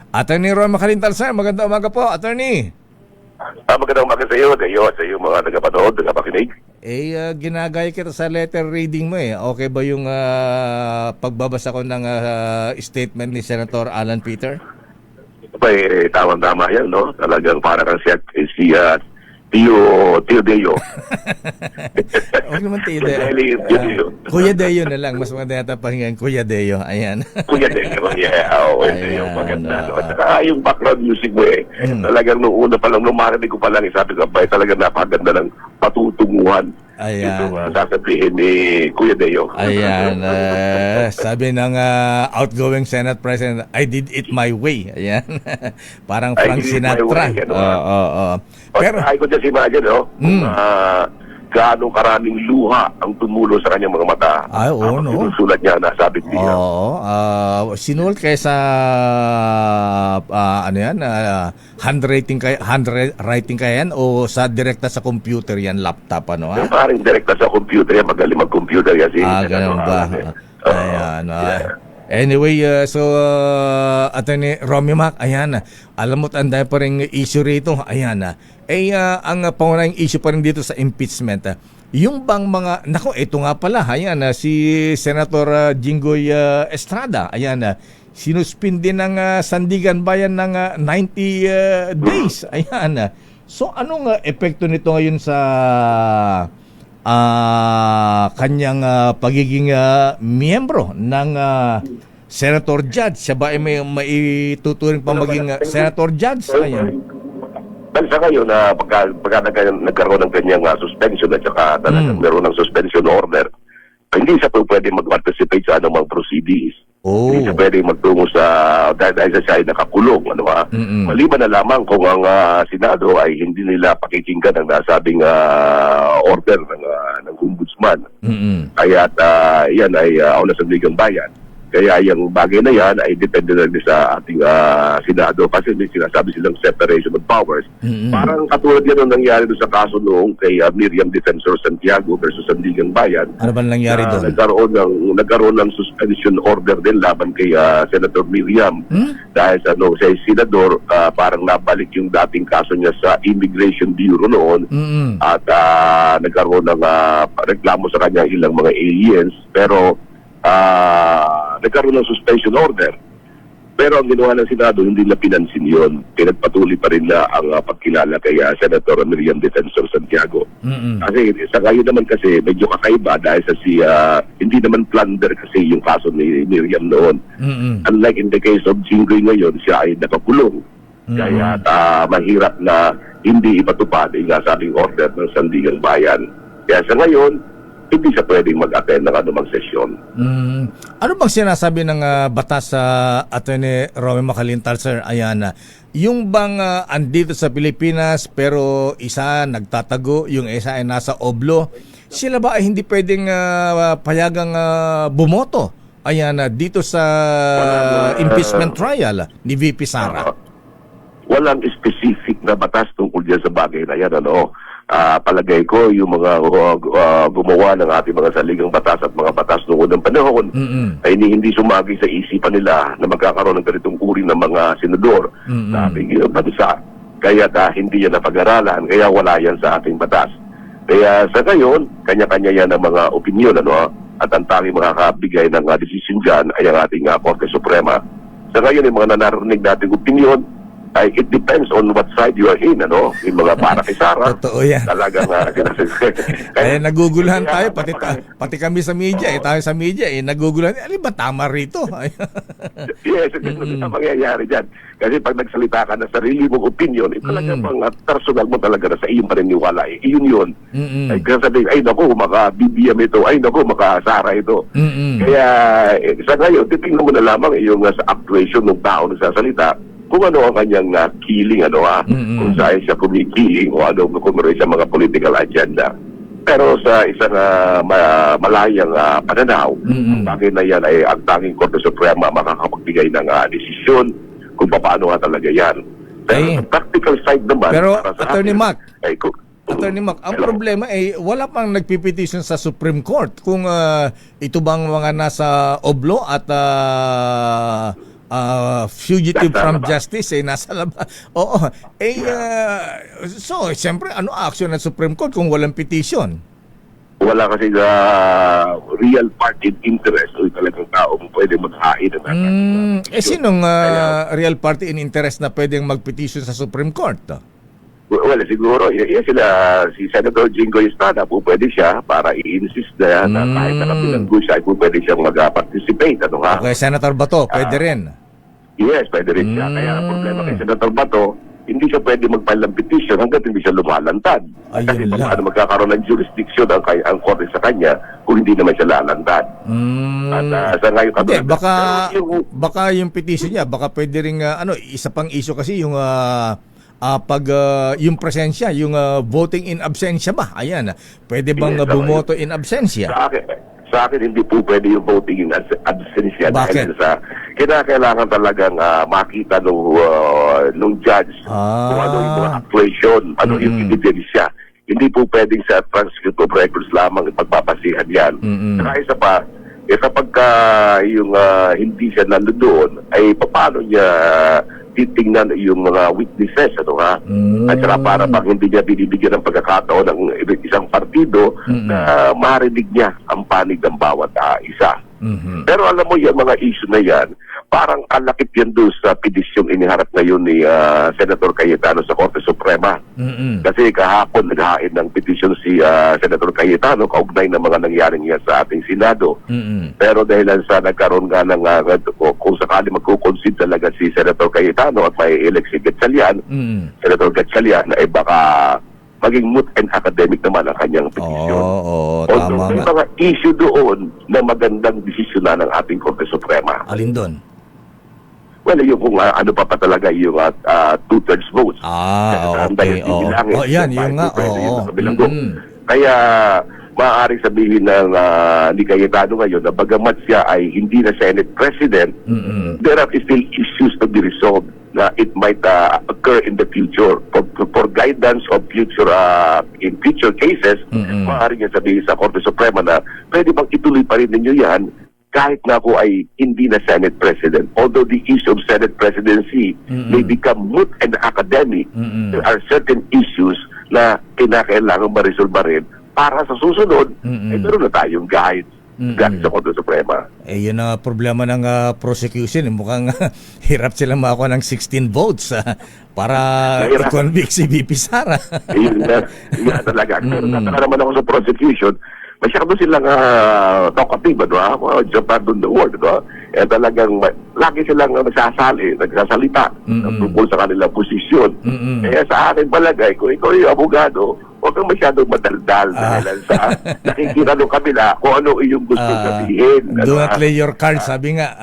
Attorney Ron Macalintal, sir. Magandang umaga po, Attorney. Magandang umaga sa iyo mga tagapanood, tagapakinig. Ginagaya kita sa letter reading mo eh. Okay ba yung pagbabasa ko ng statement ni Senator Alan Peter? Tama-tama yan, no? Talagang para kang si Tio Deo. Huwag naman Tio Deo. Kuya Deo na lang. Mas maganda yata pakinggan, Kuya Deo. Ayan. Kuya Deo, yeah. Yung maganda. At saka yung background music mo talagang nung una pa lang, nung marinig ko pa lang, sabi ko, talagang napakaganda ng patutunguhan. Ayan. Ito sasabihin ni Kuya Deo. Ayan. Sabi ng outgoing Senate President, I did it my way. Ayan. Parang Frank Sinatra. Pero ay ko dyan si Majan, gaano karaming luha ang tumulo sa kanyang mga mata. Ay, oo, no? Sinusulat niya, nasabit niya. Oo. Sinulat kayo sa handwriting kaya yan o sa direkta sa computer yan, laptop, ano? Parang direkta sa computer yan, magaling mag-computer yan. Ganun ba? Ayan. Anyway, Attorney Romy Mac, ayan, alam mo, anday pa rin issue rito, ayan, ang pangunahing issue pa rin dito sa impeachment, yung bang mga, ito nga pala, ayan, si Senator Jinggoy Estrada, ayan, sinuspindi ng Sandigan Bayan ng 90 days, ayan, so anong epekto nito ngayon sa kanyang pagiging miyembro ng Senator Judge? Siya ba ay may maituturing pa maging Senator Judge? Ayan. Sa ngayon, pagka nagkaroon ng kanyang suspension at saka talagang meron ng suspension order, hindi siya po pwede mag-participate sa anumang proceedings. Hindi siya pwede magtungo sa dahil siya ay nakakulong. Maliban na lamang kung ang Senado ay hindi nila pakikinggan ang nasabing order ng ombudsman. Kaya yan ay aula sa Sandigan Bayan. Kaya yung bagay na yan ay depende na rin sa ating Senado kasi may sinasabi silang separation of powers. Parang katulad yan ang nangyari doon sa kaso noong kay Miriam Defensor Santiago versus Sandigan Bayan. Ano ba nangyari doon? Nagkaroon ng suspension order din laban kay Senator Miriam dahil sa senador parang nabalik yung dating kaso niya sa Immigration Bureau noon at nagkaroon ng reklamo sa kanya ilang mga aliens pero nagkaroon ng suspension order. Pero ang ginawa ng Senado, hindi na pinansin yun. Pinagpatuloy pa rin na ang pagkilala kay Senator Miriam Defensor Santiago. Kasi sa ngayon naman kasi medyo kakaiba dahil sa hindi naman plunder kasi yung kaso ni Miriam noon. Unlike in the case of Jinggoy ngayon, siya ay nakakulong. Kaya mahirap na hindi ipatupad yung sabing order ng Sandigan Bayan. Kaya sa ngayon, hindi siya pwedeng mag-attend ng anumang sesyon. Ano bang sinasabi ng batas sa Attorney Romy Macalintal, sir? Ayan, yung bang andito sa Pilipinas pero isa nagtatago, yung isa ay nasa oblo, sila ba ay hindi pwedeng payagang bumoto? Ayan, dito sa impeachment trial ni VP Sara. Walang specific na batas tungkol dyan sa bagay na yan, palagay ko yung mga gumawa ng ating mga saligang batas at mga batas noong unang panahon ay hindi sumagi sa isipan nila na magkakaroon ng ganitong uri ng mga senador sa ating bansa. Kaya hindi yan napag-aralan, kaya wala yan sa ating batas. Kaya sa ngayon, kanya-kanya yan ang mga opinion, at ang tanging makakabigay ng decision dyan ay ang ating Korte Suprema. Sa ngayon, yung mga nanarinig nating opinion, ay it depends on what side you are in, yung mga para kay Sara. Totoo yan. Talagang kaya naguguluhan tayo, pati kami sa media, tayo sa media, naguguluhan, alin ba tama rito? Yes, ganun ang mangyayari dyan. Kasi pag nagsalita ka na sarili mong opinion, talagang personal mo talaga na sa iyong paniniwala. Iyon yun. Ay sabihin, ay naku, maka-BBM ito, ay naku, maka-Sara ito. Kaya sa ngayon, titingnan mo na lamang yung sa actuation ng tao na sasalita, kung ano ang kanyang killing, kung saan siya kumikiling o kung meron siya mga political agenda. Pero sa isang malayang pananaw, ang bagay na yan ay ang tanging Korte Suprema makakapagbigay ng desisyon kung paano nga talaga yan. Pero sa practical side naman, pero para sa Attorney atin, Mac, Attorney Mac, ang problema ay wala pang nagpipetition sa Supreme Court kung ito bang mga nasa oblo at fugitive Nasa from labas. justice nasa labas. Oo. So, siyempre, ano action ng Supreme Court kung walang petition? Wala kasi real party interest o talagang taong pwede maghain ng Sinong real party in interest na pwedeng mag-petition sa Supreme Court? Well, siguro, si Senator Jingo Estrada, po pwede siya para i-insist na kahit nakabilanggo siya, po pwede siyang mag-participate. Ano nga? Okay, Senator Bato, pwede rin. Yes, pwede rin siya. Kaya ang problema kay Senator Bato, hindi siya pwede mag-file ng petition hanggat hindi siya lumalantad. Ayun Kasi lang. paano magkakaroon ng jurisdiction ang korte sa kanya kung hindi naman siya lalantad. At sa ngayon, Hindi, Pero baka yung petition niya, baka pwede rin, isa pang issue kasi yung yung presensya, yung voting in absentia ba? Ayan, pwede bang Yes, bumoto in absentia? Sa akin, hindi po pwede yung voting in absentia. Bakit? Dahil kinakailangan talagang makita nung judge kung ano yung mga actuation, ano yung ebidensya. Hindi po pwedeng sa transcript of records lamang ipagpapasihan yan. Saka isa pa, kapag yung hindi siya nandoon, ay paano niya titingnan yung mga witnesses, ano ha? At saka para bang hindi niya binibigyan ng pagkakataon ng isang partido na marinig niya ang panig ng bawat isa. Pero alam mo yung mga issue na yan, parang kalakip yan doon sa petisyong iniharap ngayon ni Senator Cayetano sa Korte Suprema. Kasi kahapon naghain ng petisyon si Senator Cayetano kaugnay ng mga nangyaring yan sa ating Senado. Pero dahil sa nagkaroon nga ng kung sakali magkukonsid talaga si Senator Cayetano at may elect si Gatchalian, Senator Gatchalian, ay baka maging moot and academic naman ang kanyang petisyon. Tama May nga. mga issue doon na magandang desisyon na ng ating Korte Suprema. Alin doon? Well, yung kung ano pa talaga yung two-thirds votes. Okay. Yan, yung nga. Kaya, maaaring sabihin ng ni Cayetano ngayon na bagamat siya ay hindi na Senate President, there are still issues to be resolved na it might occur in the future. For guidance of future in future cases, maaaring niya sabihin sa Korte Suprema na pwede bang ituloy pa rin ninyo yan kahit na ako ay hindi na Senate President. Although the issue of Senate presidency may become moot and academic, there are certain issues na kinakailangan ma-resolve rin para sa susunod, ay meron na tayong guide sa Korte Suprema. Yun ang problema ng prosecution. Mukhang hirap silang makakuha ng 16 votes para i-convict si VP Sara. Yun nga talaga. Pero nataka naman ako sa prosecution, masyado silang talkative, Japan on the world, talagang lagi silang nagsasalita tungkol sa kanilang posisyon. Kaya sa akin palagay, kung ikaw yung abogado, huwag kang masyadong madaldal dahil sa nakikita nung kabila kung ano yung gusto sabihin. Do not play your cards, sabi nga.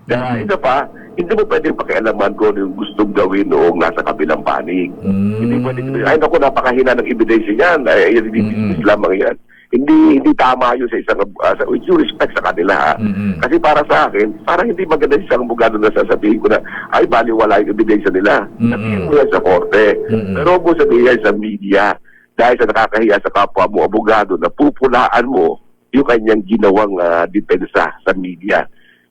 Kaya isa pa, hindi mo pwede pakialaman kung ano yung gustong gawin noong nasa kabilang panig. Hindi pwede. Ay naku, napakahina ng ebidensya niyan. Ay, hindi lamang yan. Hindi tama yun sa isang, with due respect sa kanila. Kasi para sa akin, parang hindi maganda isang abogado na sasabihin ko na, ay, baliwala yung ebidensya nila. Sabihin mo yan sa korte. Pero huwag mo sabihin yan sa media. Dahil sa nakakahiya sa kapwa mo, abogado, na pupulaan mo yung kanyang ginawang depensa sa media.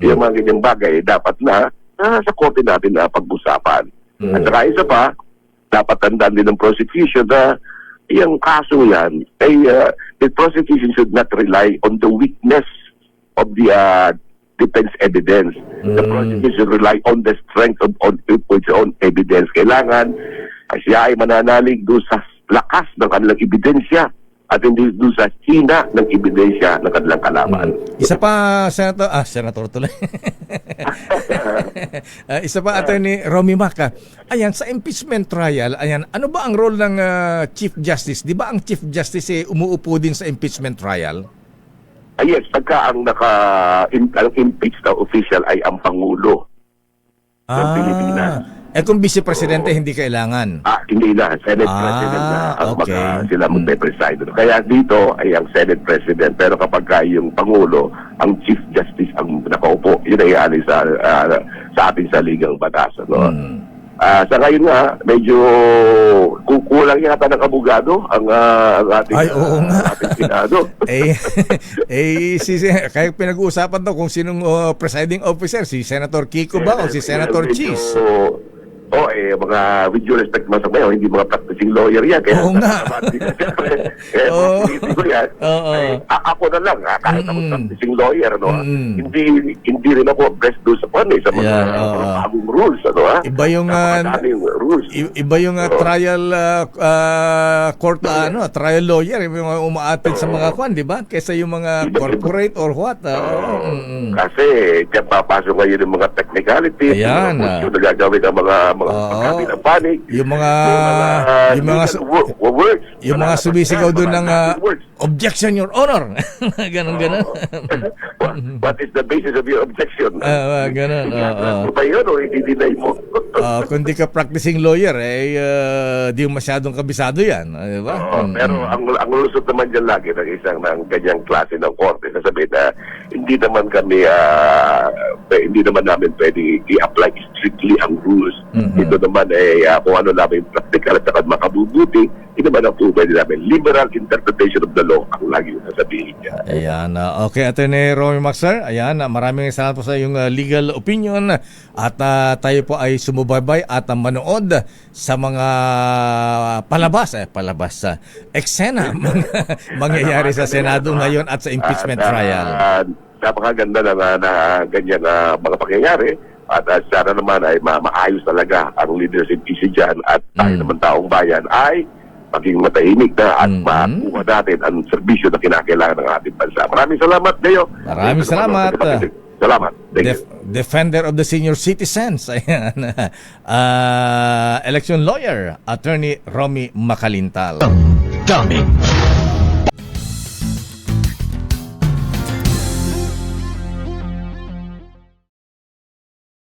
Yung mga ganyang bagay, dapat na sa korte natin na pag-usapan. At saka isa pa, dapat tandaan din ng prosecution na yung kaso yan, ay the prosecution should not rely on the weakness of the defense evidence. The prosecution should rely on the strength of its own evidence. Kailangan siya ay mananalig doon sa lakas ng kanilang ebidensya at hindi doon sa hina ng ebidensya ng kanilang kalaban. Isa pa, Senator tuloy. Isa pa, Attorney Romy Mac. Ayan, sa impeachment trial, ayan, ano ba ang role ng Chief Justice? Di ba ang Chief Justice umuupo din sa impeachment trial? Yes, pagka ang impeached na official ay ang Pangulo ng Pilipinas. Kung Vice Presidente, hindi kailangan. Hindi na. Senate President na sila magpe-preside. Kaya dito ay ang Senate President. Pero kapag yung Pangulo, ang Chief Justice ang nakaupo, yun ay alay sa ating saligang batas. Sa ngayon nga, medyo kung kulang yata ng abogado ang ating, Ay, oo nga. ating Senado. Kaya pinag-uusapan to kung sinong presiding officer, si Senator Kiko ba o si Senator Cheese? Mga with due respect naman sa mayo, hindi mga practicing lawyer yan. Kaya, Oo nga. Oo. politiko yan. Oo. Ako na lang, kahit ako practicing lawyer, no? Hindi rin ako abreast doon sa sa mga bagong rules, Iba yung rules. iba yung trial court trial lawyer, yung mga umaatid sa mga kwan, di ba? Kaysa yung mga corporate or what. Kasi diyan papasok ngayon yung mga technicalities, Ayan, yung na gagawin ng mga pagkabi ng panig, yung mga words, yung mga sumisigaw doon ng objection, Your Honor. Ganon. What is the basis of your objection? Ganon. Ano ba yun o i-deny mo? Kung di ka practicing lawyer, di masyadong kabisado yan. Di ba? Pero ang lusot naman dyan lagi ng isang ng ganyang klase ng korte, sasabihin na hindi naman kami, hindi naman namin pwede i-apply strictly ang rules. Ito naman kung ano namin practical at saka makabubuti, hindi naman ang pwede namin. Liberal interpretation of the law ang lagi yung sasabihin niya. Ayan. Okay, Atty. Romy Mac, sir. Ayan, maraming salamat po sa iyong legal opinion at tayo po ay sumubaybay at manood sa mga palabas eksena mangyayari sa Senado ngayon at sa impeachment trial. Napakaganda na ganyang mga pangyayari at sana naman ay maayos talaga ang leadership issue dyan at tayo naman taong bayan ay maging matahimik na at makuha natin ang serbisyo na kinakailangan ng ating bansa. Maraming salamat, Leo. Maraming salamat. Salamat. Thank you. Defender of the senior citizens. Ayan. Election lawyer, Attorney Romy Macalintal. Dami.